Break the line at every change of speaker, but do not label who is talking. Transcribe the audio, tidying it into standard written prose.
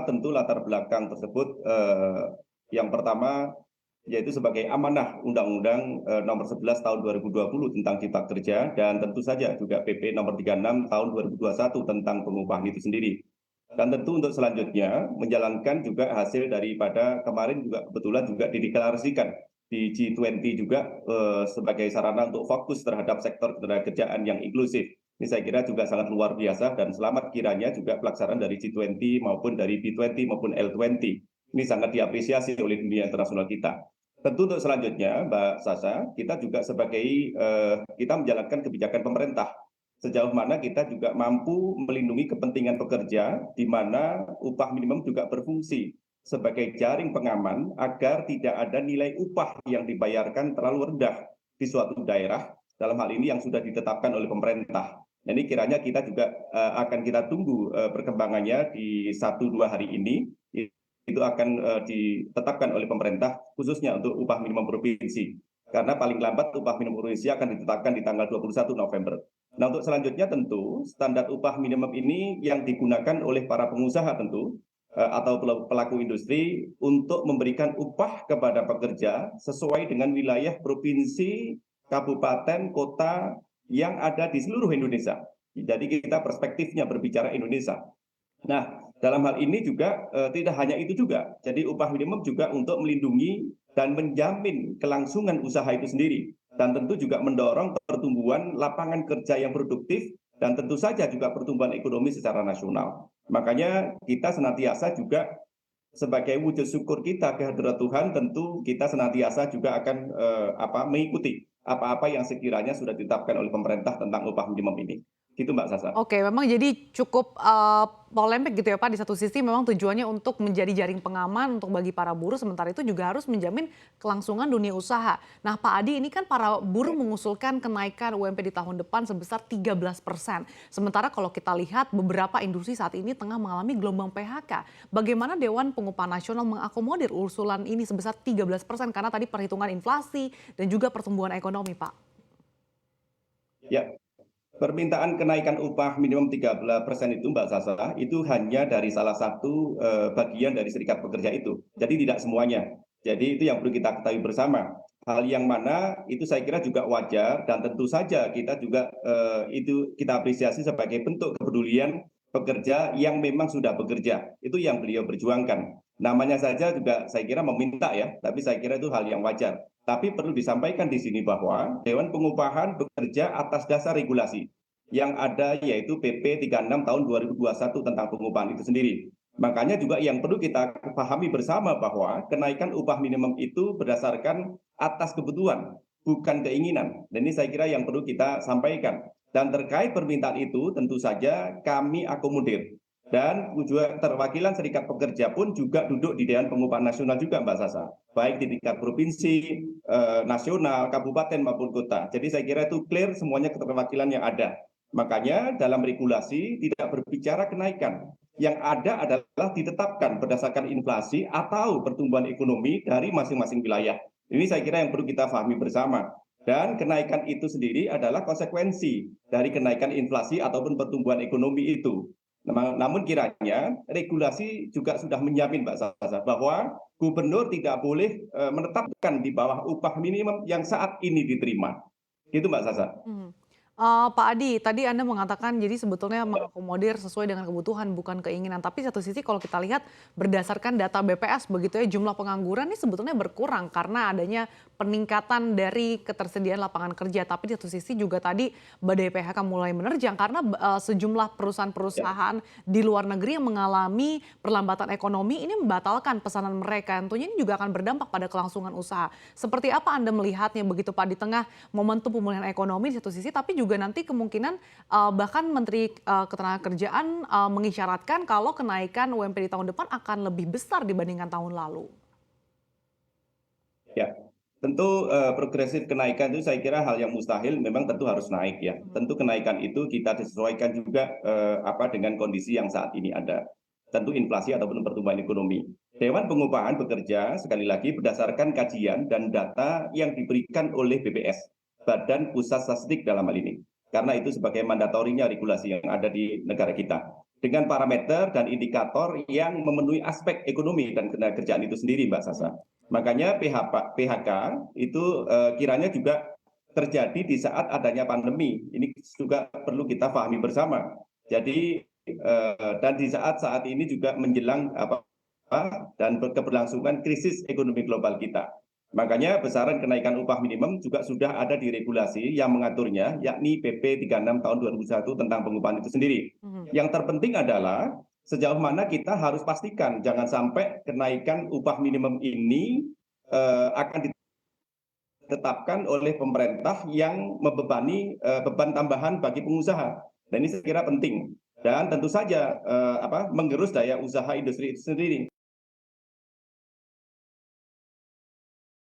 tentu latar belakang tersebut yang pertama yaitu sebagai amanah Undang-Undang Nomor 11 Tahun 2020 tentang Cipta Kerja, dan tentu saja juga PP Nomor 36 Tahun 2021 tentang pengupahan itu sendiri. Dan tentu untuk selanjutnya menjalankan juga hasil daripada kemarin juga kebetulan juga dideklarasikan di G20 juga sebagai sarana untuk fokus terhadap sektor ketenagakerjaan yang inklusif. Ini saya kira juga sangat luar biasa, dan selamat kiranya juga pelaksanaan dari G20 maupun dari B20 maupun L20. Ini sangat diapresiasi oleh dunia internasional kita. Tentu untuk selanjutnya, Mbak Sasa, kita juga sebagai kita menjalankan kebijakan pemerintah. Sejauh mana kita juga mampu melindungi kepentingan pekerja, di mana upah minimum juga berfungsi sebagai jaring pengaman agar tidak ada nilai upah yang dibayarkan terlalu rendah di suatu daerah, dalam hal ini yang sudah ditetapkan oleh pemerintah. Nah, ini kiranya kita juga akan kita tunggu perkembangannya di 1-2 hari ini. Itu akan ditetapkan oleh pemerintah khususnya untuk upah minimum provinsi. Karena paling lambat upah minimum provinsi akan ditetapkan di tanggal 21 November. Nah, untuk selanjutnya tentu standar upah minimum ini yang digunakan oleh para pengusaha tentu atau pelaku industri untuk memberikan upah kepada pekerja sesuai dengan wilayah provinsi, kabupaten, kota yang ada di seluruh Indonesia. Jadi kita perspektifnya berbicara Indonesia. Nah, dalam hal ini juga tidak hanya itu juga. Jadi upah minimum juga untuk melindungi dan menjamin kelangsungan usaha itu sendiri. Dan tentu juga mendorong pertumbuhan lapangan kerja yang produktif, dan tentu saja juga pertumbuhan ekonomi secara nasional. Makanya kita senantiasa juga sebagai wujud syukur kita kehadirat Tuhan, tentu kita senantiasa juga akan mengikuti apa-apa yang sekiranya sudah ditetapkan oleh pemerintah tentang upah minimum ini. Gitu Mbak Sasa.
Oke, memang jadi cukup polemik gitu ya Pak. Di satu sisi memang tujuannya untuk menjadi jaring pengaman untuk bagi para buruh, sementara itu juga harus menjamin kelangsungan dunia usaha. Nah Pak Adi, ini kan para buruh mengusulkan kenaikan UMP di tahun depan sebesar 13%. Sementara kalau kita lihat beberapa industri saat ini tengah mengalami gelombang PHK. Bagaimana Dewan Pengupahan Nasional mengakomodir usulan ini sebesar 13%, karena tadi perhitungan inflasi dan juga pertumbuhan ekonomi Pak?
Ya, permintaan kenaikan upah minimum 13% itu Mbak Sasa, itu hanya dari salah satu bagian dari serikat pekerja itu. Jadi tidak semuanya. Jadi itu yang perlu kita ketahui bersama. Hal yang mana itu saya kira juga wajar, dan tentu saja kita juga itu kita apresiasi sebagai bentuk kepedulian pekerja yang memang sudah bekerja. Itu yang beliau perjuangkan. Namanya saja juga saya kira meminta ya, tapi saya kira itu hal yang wajar. Tapi perlu disampaikan di sini bahwa Dewan Pengupahan bekerja atas dasar regulasi yang ada, yaitu PP 36 tahun 2021 tentang pengupahan itu sendiri. Makanya juga yang perlu kita pahami bersama bahwa kenaikan upah minimum itu berdasarkan atas kebutuhan, bukan keinginan. Dan ini saya kira yang perlu kita sampaikan. Dan terkait permintaan itu tentu saja kami akomodir. Dan juga perwakilan serikat pekerja pun juga duduk di Dewan Pengupahan Nasional juga Mbak Sasa, baik di tingkat provinsi, nasional, kabupaten maupun kota. Jadi saya kira itu clear semuanya keterwakilan yang ada. Makanya dalam regulasi tidak berbicara kenaikan. Yang ada adalah ditetapkan berdasarkan inflasi atau pertumbuhan ekonomi dari masing-masing wilayah. Ini saya kira yang perlu kita pahami bersama. Dan kenaikan itu sendiri adalah konsekuensi dari kenaikan inflasi ataupun pertumbuhan ekonomi itu. Namun kiranya regulasi juga sudah menjamin Mbak Sasa bahwa gubernur tidak boleh menetapkan di bawah upah minimum yang saat ini diterima. Gitu Mbak Sasa.
Pak Adi, tadi Anda mengatakan jadi sebetulnya mengakomodir sesuai dengan kebutuhan bukan keinginan. Tapi satu sisi kalau kita lihat berdasarkan data BPS begitu ya, jumlah pengangguran ini sebetulnya berkurang karena adanya peningkatan dari ketersediaan lapangan kerja. Tapi di satu sisi juga tadi badai PHK mulai menerjang karena sejumlah perusahaan-perusahaan di luar negeri yang mengalami perlambatan ekonomi ini membatalkan pesanan mereka. Tentunya ini juga akan berdampak pada kelangsungan usaha. Seperti apa Anda melihatnya begitu Pak, di tengah momentum pemulihan ekonomi di satu sisi, tapi juga nanti kemungkinan bahkan Menteri Ketenagakerjaan mengisyaratkan kalau kenaikan UMP di tahun depan akan lebih besar dibandingkan tahun lalu.
Ya, tentu progresif kenaikan itu saya kira hal yang mustahil, memang tentu harus naik ya. Tentu kenaikan itu kita disesuaikan juga dengan kondisi yang saat ini ada. Tentu inflasi ataupun pertumbuhan ekonomi. Dewan Pengupahan bekerja sekali lagi berdasarkan kajian dan data yang diberikan oleh BPS, Badan Pusat Statistik dalam hal ini. Karena itu sebagai mandatorinya regulasi yang ada di negara kita. dengan parameter dan indikator yang memenuhi aspek ekonomi dan ketenagakerjaan itu sendiri, Mbak Sasa. Makanya PHK itu kiranya juga terjadi di saat adanya pandemi. Ini juga perlu kita pahami bersama. Jadi dan di saat ini juga menjelang dan keberlangsungan krisis ekonomi global kita. Makanya besaran kenaikan upah minimum juga sudah ada di regulasi yang mengaturnya, yakni PP 36 tahun 2001 tentang pengupahan itu sendiri. Yang terpenting adalah sejauh mana kita harus pastikan jangan sampai kenaikan upah minimum ini akan ditetapkan oleh pemerintah yang membebani beban tambahan bagi pengusaha. Dan ini saya kira penting. Dan tentu saja menggerus daya usaha industri itu sendiri.